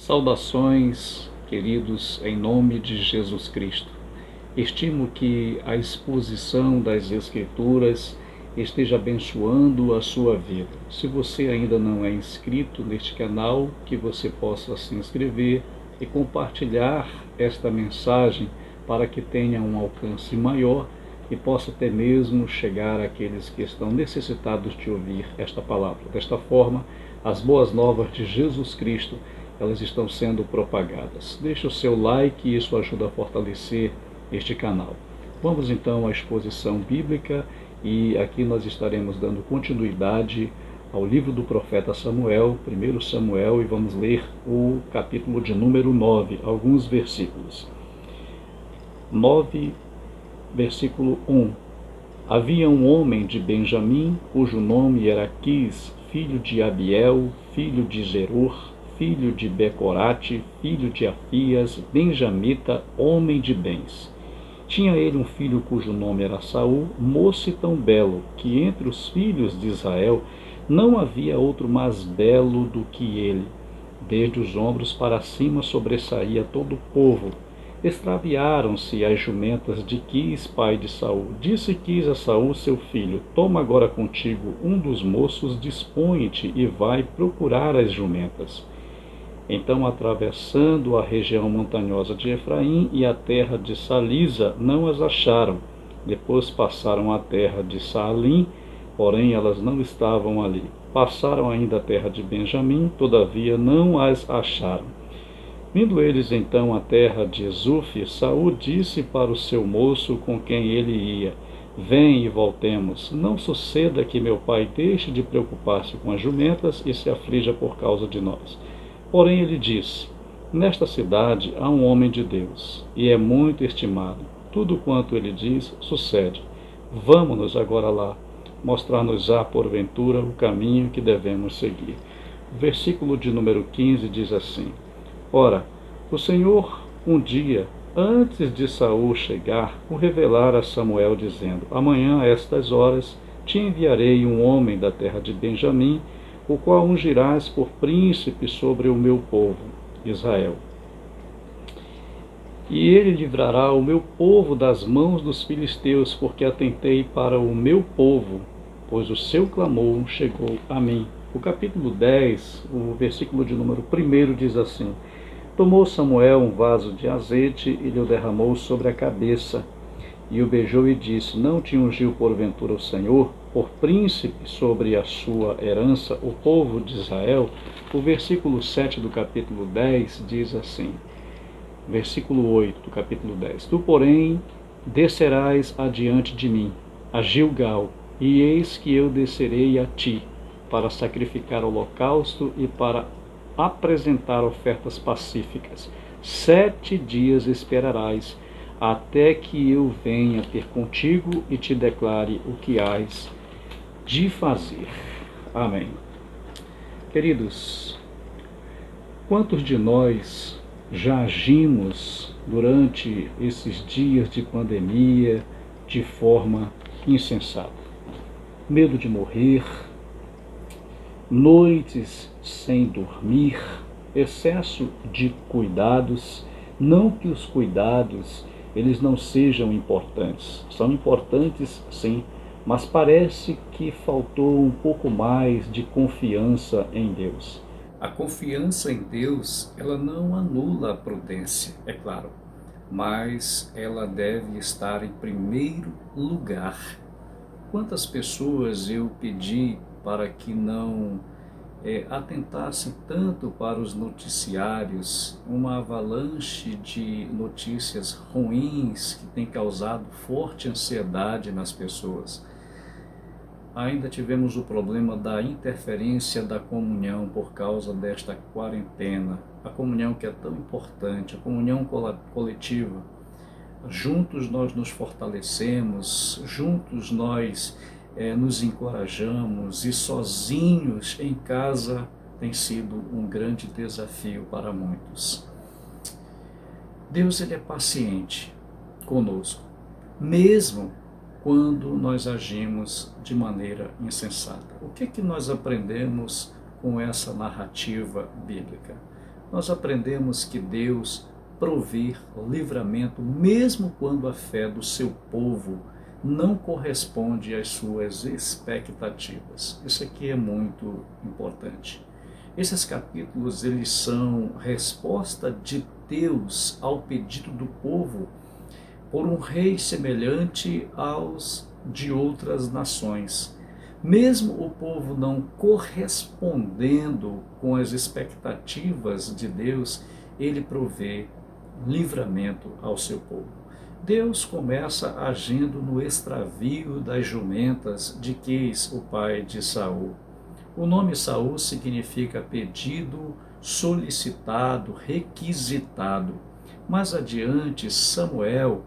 Saudações, queridos, em nome de Jesus Cristo. Estimo que a exposição das Escrituras esteja abençoando a sua vida. Se você ainda não é inscrito neste canal, que você possa se inscrever e compartilhar esta mensagem para que tenha um alcance maior e possa até mesmo chegar àqueles que estão necessitados de ouvir esta palavra. Desta forma, as boas novas de Jesus Cristo, elas estão sendo propagadas. Deixe o seu like e isso ajuda a fortalecer este canal. Vamos então à exposição bíblica e aqui nós estaremos dando continuidade ao livro do profeta Samuel, 1 Samuel, e vamos ler o capítulo de número 9, alguns versículos. 9, versículo 1. Havia um homem de Benjamim, cujo nome era Quis, filho de Abiel, filho de Zeror, filho de Becorate, filho de Afias, benjamita, homem de bens. Tinha ele um filho cujo nome era Saul, moço e tão belo, que entre os filhos de Israel não havia outro mais belo do que ele. Desde os ombros para cima sobressaía todo o povo. Extraviaram-se as jumentas de Quis, pai de Saul. Disse Quis a Saul, seu filho: toma agora contigo um dos moços, dispõe-te e vai procurar as jumentas. Então, atravessando a região montanhosa de Efraim e a terra de Salisa, não as acharam. Depois passaram a terra de Saalim, porém elas não estavam ali. Passaram ainda a terra de Benjamim, todavia não as acharam. Vindo eles então à terra de Zuf, Saul disse para o seu moço com quem ele ia: vem e voltemos. Não suceda que meu pai deixe de preocupar-se com as jumentas e se aflija por causa de nós. Porém ele disse: nesta cidade há um homem de Deus, e é muito estimado. Tudo quanto ele diz sucede. Vamo-nos agora lá, mostrar-nos-á porventura o caminho que devemos seguir. O versículo de número 15 diz assim: ora, o Senhor um dia, antes de Saul chegar, o revelara a Samuel, dizendo: amanhã a estas horas te enviarei um homem da terra de Benjamim, o qual ungirás por príncipe sobre o meu povo, Israel. E ele livrará o meu povo das mãos dos filisteus, porque atentei para o meu povo, pois o seu clamor chegou a mim. O capítulo 10, o versículo de número 1 diz assim: tomou Samuel um vaso de azeite e lhe o derramou sobre a cabeça, e o beijou e disse: não te ungiu porventura o Senhor por príncipe sobre a sua herança, o povo de Israel? O versículo 7 do capítulo 10 diz assim, versículo 8 do capítulo 10: tu, porém, descerás adiante de mim, a Gilgal, e eis que eu descerei a ti, para sacrificar holocausto e para apresentar ofertas pacíficas. 7 dias esperarás, até que eu venha ter contigo e te declare o que hás de fazer. Amém. Queridos, quantos de nós já agimos durante esses dias de pandemia de forma insensata? Medo de morrer, noites sem dormir, excesso de cuidados. Não que os cuidados eles não sejam importantes, são importantes sim, mas parece que faltou um pouco mais de confiança em Deus. A confiança em Deus, ela não anula a prudência, é claro, mas ela deve estar em primeiro lugar. Quantas pessoas eu pedi para que não atentassem tanto para os noticiários, uma avalanche de notícias ruins que tem causado forte ansiedade nas pessoas. Ainda tivemos o problema da interferência da comunhão por causa desta quarentena, a comunhão que é tão importante, a comunhão coletiva. Juntos nós nos fortalecemos, juntos nós nos encorajamos, e sozinhos em casa tem sido um grande desafio para muitos. Deus, ele é paciente conosco, mesmo quando nós agimos de maneira insensata. O que nós aprendemos com essa narrativa bíblica? nós aprendemos que Deus provê livramento mesmo quando a fé do seu povo não corresponde às suas expectativas. Isso aqui é muito importante. Esses capítulos, eles são resposta de Deus ao pedido do povo por um rei semelhante aos de outras nações. Mesmo o povo não correspondendo com as expectativas de Deus, ele provê livramento ao seu povo. Deus começa agindo no extravio das jumentas de Quis, o pai de Saul. O nome Saul significa pedido, solicitado, requisitado. Mais adiante, Samuel,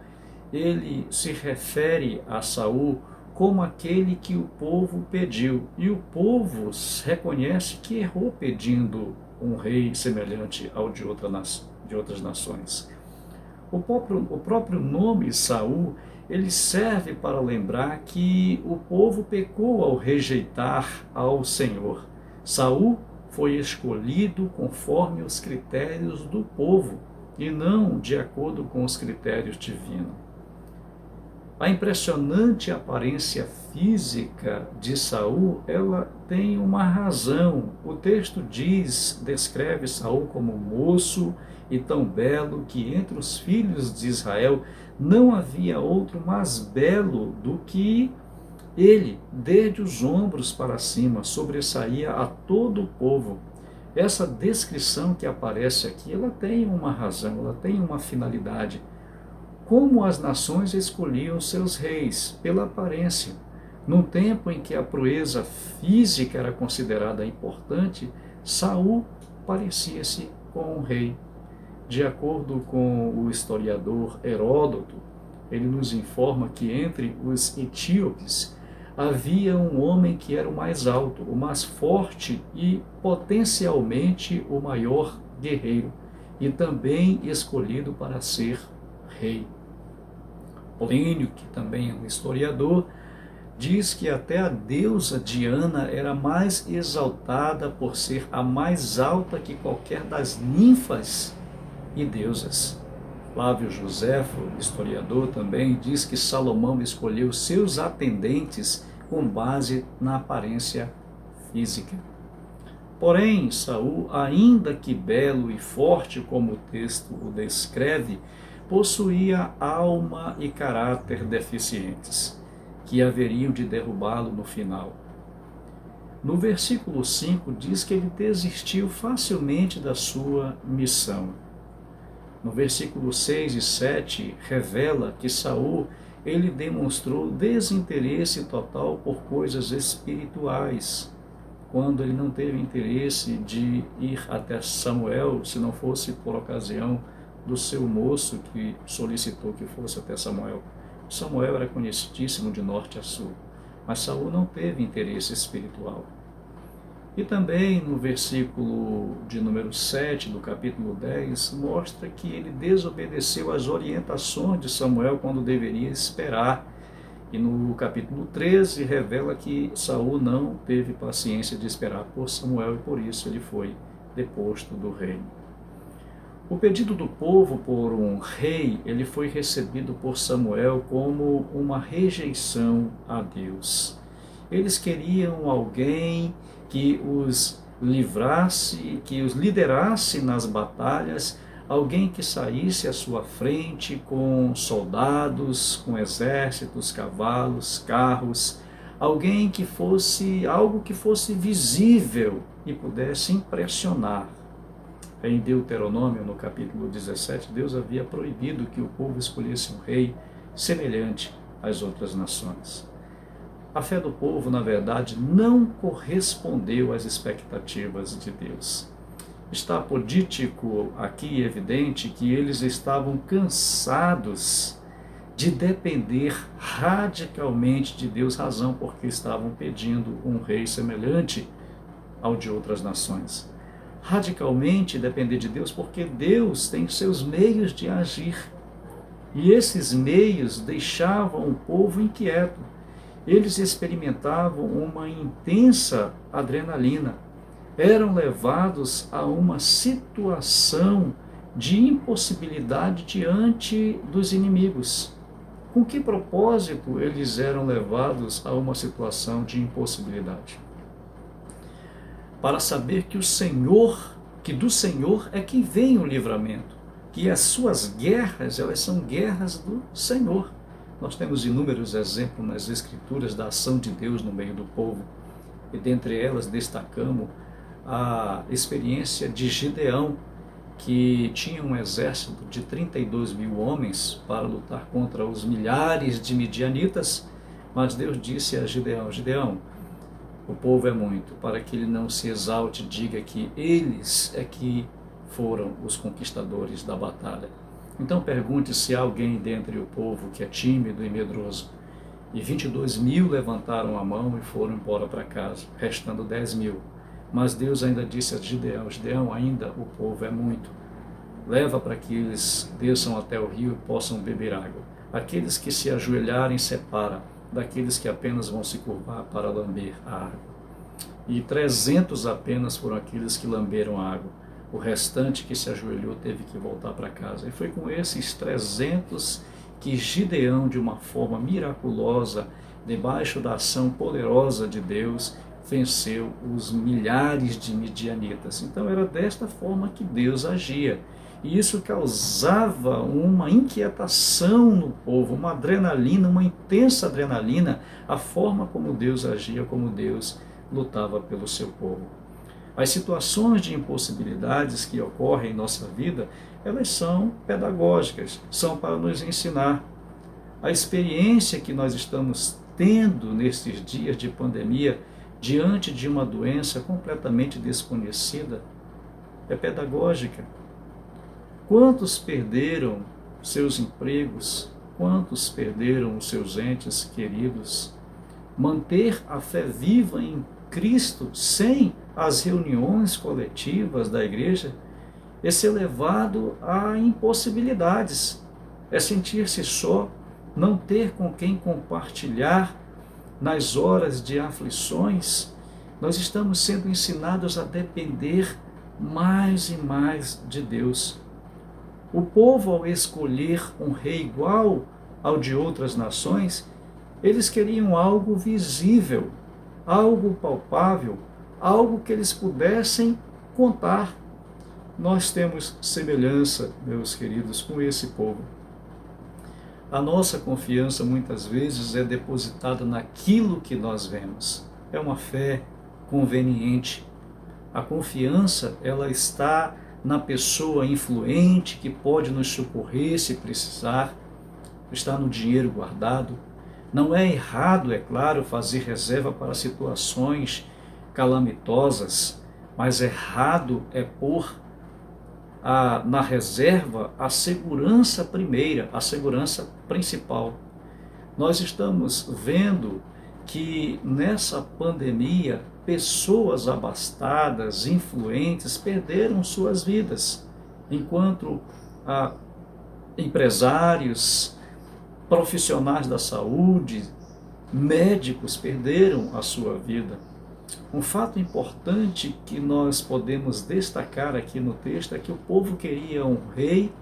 ele se refere a Saul como aquele que o povo pediu. E o povo reconhece que errou pedindo um rei semelhante ao de outras nações. O próprio nome Saul, ele serve para lembrar que o povo pecou ao rejeitar ao Senhor. Saul foi escolhido conforme os critérios do povo e não de acordo com os critérios divinos. A impressionante aparência física de Saul, ela tem uma razão. O texto descreve Saul como moço e tão belo que entre os filhos de Israel não havia outro mais belo do que ele, desde os ombros para cima, sobressaía a todo o povo. Essa descrição que aparece aqui, ela tem uma razão, ela tem uma finalidade. Como as nações escolhiam seus reis pela aparência. Num tempo em que a proeza física era considerada importante, Saul parecia-se com um rei. De acordo com o historiador Heródoto, ele nos informa que entre os etíopes havia um homem que era o mais alto, o mais forte e potencialmente o maior guerreiro, e também escolhido para ser rei. Plínio, que também é um historiador, diz que até a deusa Diana era mais exaltada por ser a mais alta que qualquer das ninfas e deusas. Flávio Joséfo, historiador, também diz que Salomão escolheu seus atendentes com base na aparência física. Porém, Saul, ainda que belo e forte como o texto o descreve, possuía alma e caráter deficientes, que haveriam de derrubá-lo no final. No versículo 5 diz que ele desistiu facilmente da sua missão. No versículo 6 e 7 revela que Saul, ele demonstrou desinteresse total por coisas espirituais, quando ele não teve interesse de ir até Samuel, se não fosse por ocasião do seu moço que solicitou que fosse até Samuel. Samuel era conhecidíssimo de norte a sul, mas Saul não teve interesse espiritual. E também no versículo de número 7 do capítulo 10, mostra que ele desobedeceu às orientações de Samuel quando deveria esperar. E no capítulo 13 revela que Saul não teve paciência de esperar por Samuel e por isso ele foi deposto do reino. O pedido do povo por um rei, ele foi recebido por Samuel como uma rejeição a Deus. Eles queriam alguém que os livrasse, que os liderasse nas batalhas, alguém que saísse à sua frente com soldados, com exércitos, cavalos, carros, alguém que fosse algo que fosse visível e pudesse impressionar. Em Deuteronômio, no capítulo 17, Deus havia proibido que o povo escolhesse um rei semelhante às outras nações. A fé do povo, na verdade, não correspondeu às expectativas de Deus. Está apodítico aqui evidente que eles estavam cansados de depender radicalmente de Deus, razão porque estavam pedindo um rei semelhante ao de outras nações. Radicalmente depender de Deus porque Deus tem seus meios de agir. E esses meios deixavam o povo inquieto. Eles experimentavam uma intensa adrenalina. eram levados a uma situação de impossibilidade diante dos inimigos. Com que propósito eles eram levados a uma situação de impossibilidade? Para saber que do Senhor é que vem o livramento, que as suas guerras, elas são guerras do Senhor. Nós temos inúmeros exemplos nas Escrituras da ação de Deus no meio do povo, e dentre elas destacamos a experiência de Gideão, que tinha um exército de 32 mil homens para lutar contra os milhares de midianitas, mas Deus disse a Gideão: Gideão, o povo é muito, para que ele não se exalte, diga que eles é que foram os conquistadores da batalha. Então pergunte se há alguém dentre o povo que é tímido e medroso. E 22 mil levantaram a mão e foram embora para casa, restando 10 mil. Mas Deus ainda disse a Gideão: Gideão, ainda o povo é muito. Leva para que eles desçam até o rio e possam beber água. Aqueles que se ajoelharem, separa daqueles que apenas vão se curvar para lamber a água. E 300 apenas foram aqueles que lamberam a água. O restante que se ajoelhou teve que voltar para casa. E foi com esses 300 que Gideão, de uma forma miraculosa, debaixo da ação poderosa de Deus, venceu os milhares de midianitas. Então era desta forma que Deus agia. E isso causava uma inquietação no povo, uma adrenalina, uma intensa adrenalina, a forma como Deus agia, como Deus lutava pelo seu povo. As situações de impossibilidades que ocorrem em nossa vida, elas são pedagógicas, são para nos ensinar. A experiência que nós estamos tendo nesses dias de pandemia, diante de uma doença completamente desconhecida, é pedagógica. Quantos perderam seus empregos? Quantos perderam os seus entes queridos? Manter a fé viva em Cristo sem as reuniões coletivas da igreja é ser levado a impossibilidades, é sentir-se só, não ter com quem compartilhar nas horas de aflições. Nós estamos sendo ensinados a depender mais e mais de Deus. O povo, ao escolher um rei igual ao de outras nações, eles queriam algo visível, algo palpável, algo que eles pudessem contar. Nós temos semelhança, meus queridos, com esse povo. A nossa confiança muitas vezes é depositada naquilo que nós vemos. É uma fé conveniente. A confiança, ela está na pessoa influente que pode nos socorrer se precisar, está no dinheiro guardado. Não é errado, é claro, fazer reserva para situações calamitosas, mas errado é pôr na reserva a segurança primeira, a segurança principal. Nós estamos vendo que nessa pandemia, pessoas abastadas, influentes, perderam suas vidas, enquanto empresários, profissionais da saúde, médicos perderam a sua vida. Um fato importante que nós podemos destacar aqui no texto é que o povo queria um rei,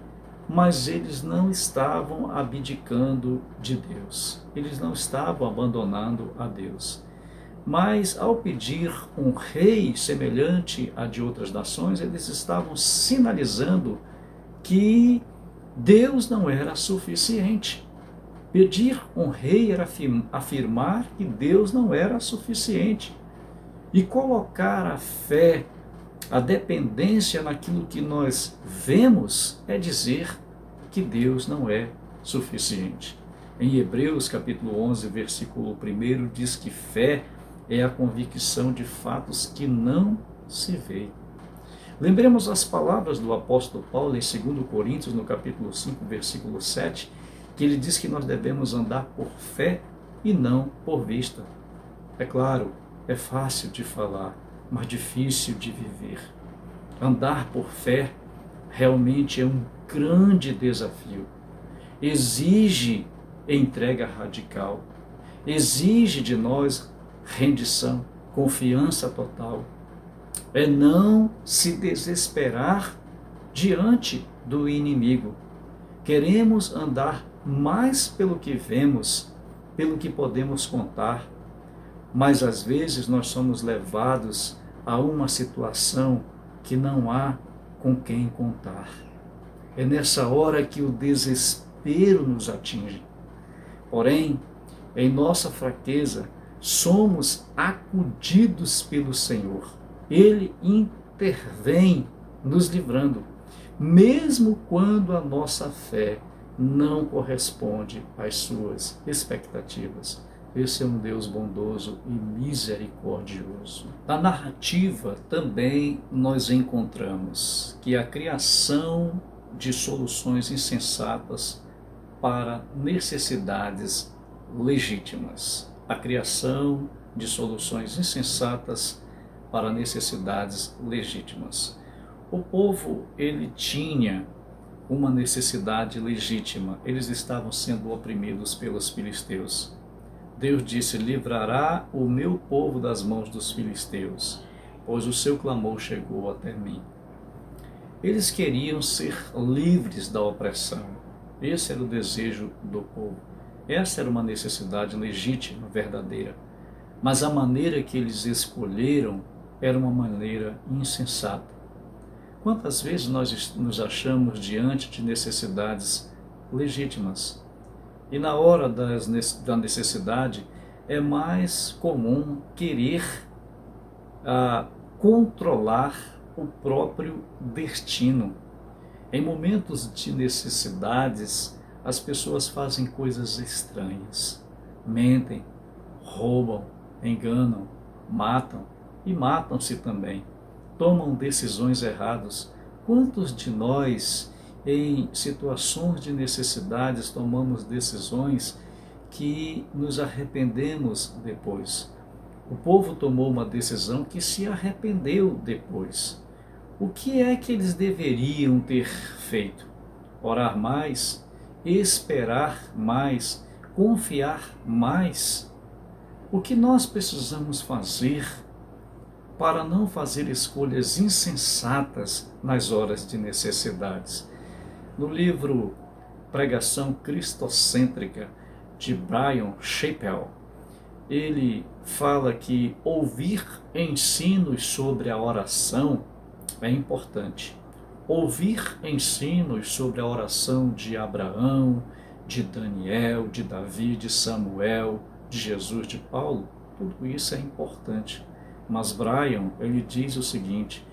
mas eles não estavam abdicando de Deus. Eles não estavam abandonando a Deus. Mas ao pedir um rei semelhante a de outras nações, eles estavam sinalizando que Deus não era suficiente. Pedir um rei era afirmar que Deus não era suficiente. E colocar a fé, a dependência naquilo que nós vemos, é dizer que Deus não é suficiente. Em Hebreus capítulo 11, versículo 1, diz que fé é a convicção de fatos que não se vê. Lembremos as palavras do apóstolo Paulo em 2 Coríntios, no capítulo 5, versículo 7, que ele diz que nós devemos andar por fé e não por vista. É claro, é fácil de falar, mas difícil de viver. Andar por fé realmente é um grande desafio. Exige entrega radical, exige de nós rendição, confiança total. é não se desesperar diante do inimigo. Queremos andar mais pelo que vemos, pelo que podemos contar, mas às vezes nós somos levados a uma situação que não há com quem contar. É nessa hora que o desespero nos atinge. Porém, em nossa fraqueza, somos acudidos pelo Senhor. Ele intervém nos livrando, mesmo quando a nossa fé não corresponde às suas expectativas. Esse é um Deus bondoso e misericordioso. Na narrativa também nós encontramos que a criação de soluções insensatas para necessidades legítimas. A criação de soluções insensatas para necessidades legítimas. O povo, ele tinha uma necessidade legítima. Eles estavam sendo oprimidos pelos filisteus. Deus disse: livrará o meu povo das mãos dos filisteus, pois o seu clamor chegou até mim. Eles queriam ser livres da opressão. Esse era o desejo do povo. Essa era uma necessidade legítima, verdadeira. Mas a maneira que eles escolheram era uma maneira insensata. Quantas vezes nós nos achamos diante de necessidades legítimas? E na hora da necessidade é mais comum querer controlar o próprio destino. Em momentos de necessidades, as pessoas fazem coisas estranhas, mentem, roubam, enganam, matam e matam-se também, tomam decisões erradas. Quantos de nós, em situações de necessidades, tomamos decisões que nos arrependemos depois? O povo tomou uma decisão que se arrependeu depois. O que é que eles deveriam ter feito? Orar mais, esperar mais, confiar mais? O que nós precisamos fazer para não fazer escolhas insensatas nas horas de necessidades? No livro Pregação Cristocêntrica, de Brian Chappell, ele fala que ouvir ensinos sobre a oração é importante. Ouvir ensinos sobre a oração de Abraão, de Daniel, de Davi, de Samuel, de Jesus, de Paulo, tudo isso é importante. Mas Brian, ele diz o seguinte: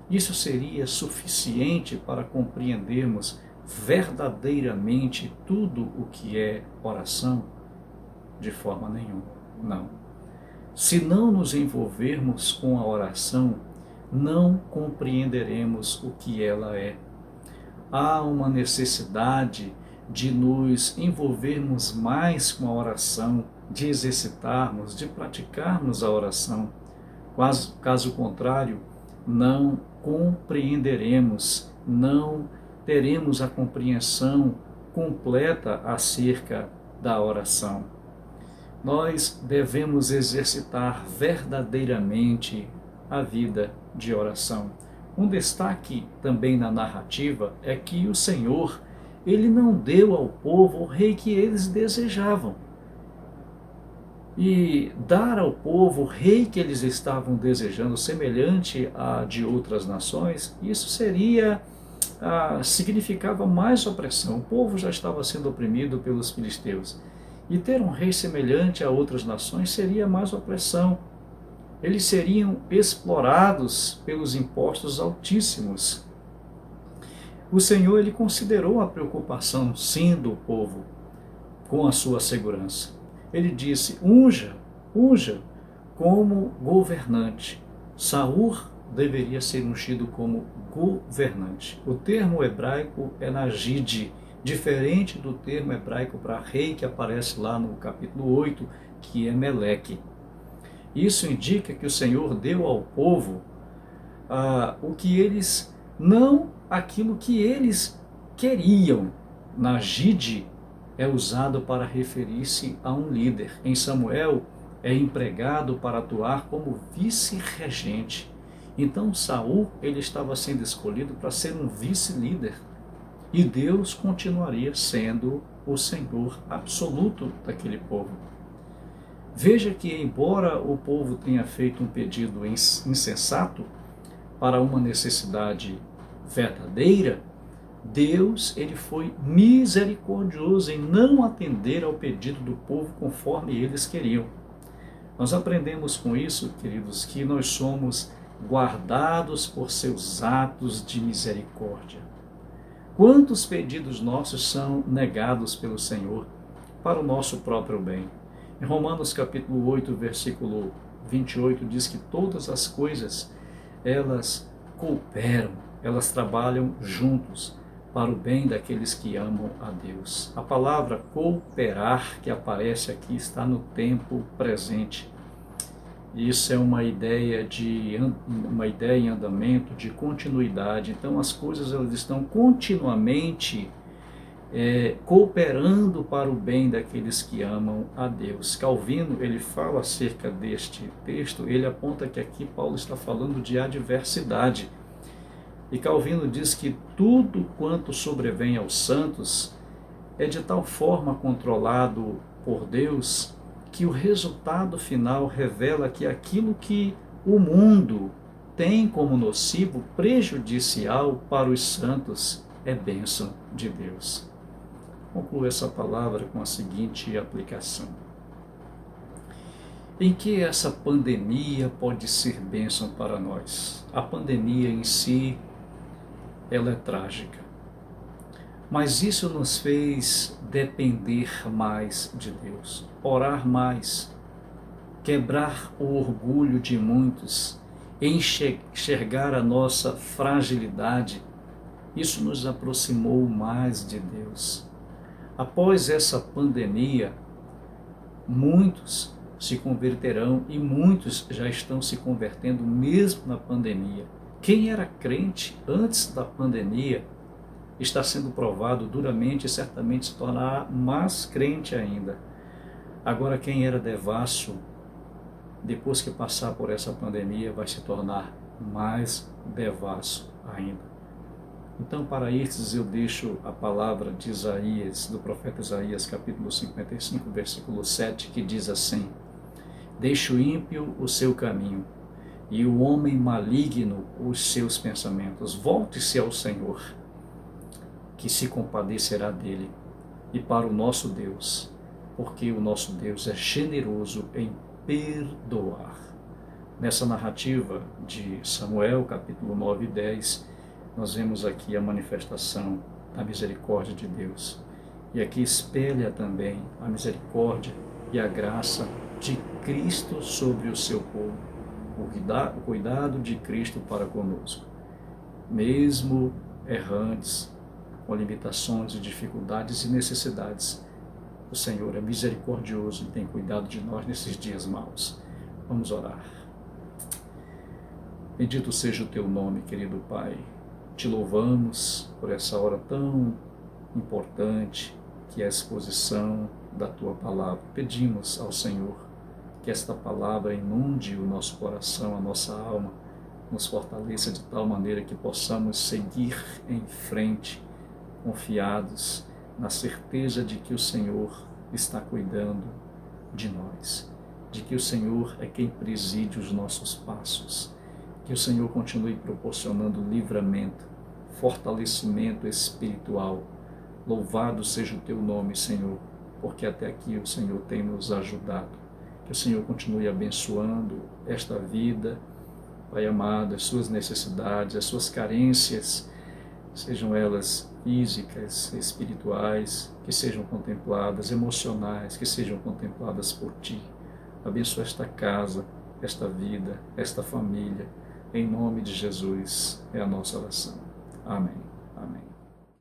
isso seria suficiente para compreendermos verdadeiramente tudo o que é oração? De forma nenhuma, não. Se não nos envolvermos com a oração, não compreenderemos o que ela é. Há uma necessidade de nos envolvermos mais com a oração, de exercitarmos, de praticarmos a oração. Caso contrário, não compreenderemos, não teremos a compreensão completa acerca da oração. Nós devemos exercitar verdadeiramente a vida de oração. Um destaque também na narrativa é que o Senhor, ele não deu ao povo o rei que eles desejavam. E dar ao povo o rei que eles estavam desejando, semelhante a de outras nações, isso significava mais opressão. O povo já estava sendo oprimido pelos filisteus. E ter um rei semelhante a outras nações seria mais opressão. Eles seriam explorados pelos impostos altíssimos. O Senhor, ele considerou a preocupação, sim, do povo com a sua segurança. Ele disse: unja como governante. Saul deveria ser ungido como governante. O termo hebraico é Nagide, diferente do termo hebraico para rei que aparece lá no capítulo 8, que é Meleque. Isso indica que o Senhor deu ao povo o que eles, não aquilo que eles queriam. Nagide é usado para referir-se a um líder. Em Samuel, é empregado para atuar como vice-regente. Então Saul, ele estava sendo escolhido para ser um vice-líder. E Deus continuaria sendo o Senhor absoluto daquele povo. Veja que, embora o povo tenha feito um pedido insensato para uma necessidade verdadeira, Deus, ele foi misericordioso em não atender ao pedido do povo conforme eles queriam. Nós aprendemos com isso, queridos, que nós somos guardados por seus atos de misericórdia. Quantos pedidos nossos são negados pelo Senhor para o nosso próprio bem? Em Romanos capítulo 8, versículo 28, diz que todas as coisas, elas cooperam, elas trabalham juntos para o bem daqueles que amam a Deus. A palavra cooperar que aparece aqui está no tempo presente. Isso é uma ideia em andamento, de continuidade. Então as coisas elas estão continuamente cooperando para o bem daqueles que amam a Deus. Calvino, ele fala acerca deste texto, ele aponta que aqui Paulo está falando de adversidade. E Calvino diz que tudo quanto sobrevém aos santos é de tal forma controlado por Deus que o resultado final revela que aquilo que o mundo tem como nocivo, prejudicial para os santos, é bênção de Deus. Concluo essa palavra com a seguinte aplicação. Em que essa pandemia pode ser bênção para nós? A pandemia em si, ela é trágica. Mas isso nos fez depender mais de Deus, orar mais, quebrar o orgulho de muitos, enxergar a nossa fragilidade. Isso nos aproximou mais de Deus. Após essa pandemia, muitos se converterão e muitos já estão se convertendo mesmo na pandemia. Quem era crente antes da pandemia está sendo provado duramente e certamente se tornará mais crente ainda. Agora, quem era devasso, depois que passar por essa pandemia, vai se tornar mais devasso ainda. Então, para estes, eu deixo a palavra de Isaías, do profeta Isaías, capítulo 55, versículo 7, que diz assim: Deixa o ímpio o seu caminho, e o homem maligno os seus pensamentos. Volte-se ao Senhor, que se compadecerá dele, e para o nosso Deus, porque o nosso Deus é generoso em perdoar. Nessa narrativa de Samuel, capítulo 9 e 10, nós vemos aqui a manifestação da misericórdia de Deus. E aqui espelha também a misericórdia e a graça de Cristo sobre o seu povo, o cuidado de Cristo para conosco. Mesmo errantes, com limitações, dificuldades e necessidades, o Senhor é misericordioso e tem cuidado de nós nesses dias maus. Vamos orar. Bendito seja o teu nome, querido Pai. Te louvamos por essa hora tão importante que é a exposição da tua palavra. Pedimos ao Senhor que esta palavra inunde o nosso coração, a nossa alma, nos fortaleça de tal maneira que possamos seguir em frente, confiados na certeza de que o Senhor está cuidando de nós, de que o Senhor é quem preside os nossos passos, que o Senhor continue proporcionando livramento, fortalecimento espiritual. Louvado seja o teu nome, Senhor, porque até aqui o Senhor tem nos ajudado. Que o Senhor continue abençoando esta vida, Pai amado, as suas necessidades, as suas carências, sejam elas físicas, espirituais, que sejam contempladas, emocionais, que sejam contempladas por Ti. Abençoa esta casa, esta vida, esta família. Em nome de Jesus é a nossa oração. Amém. Amém.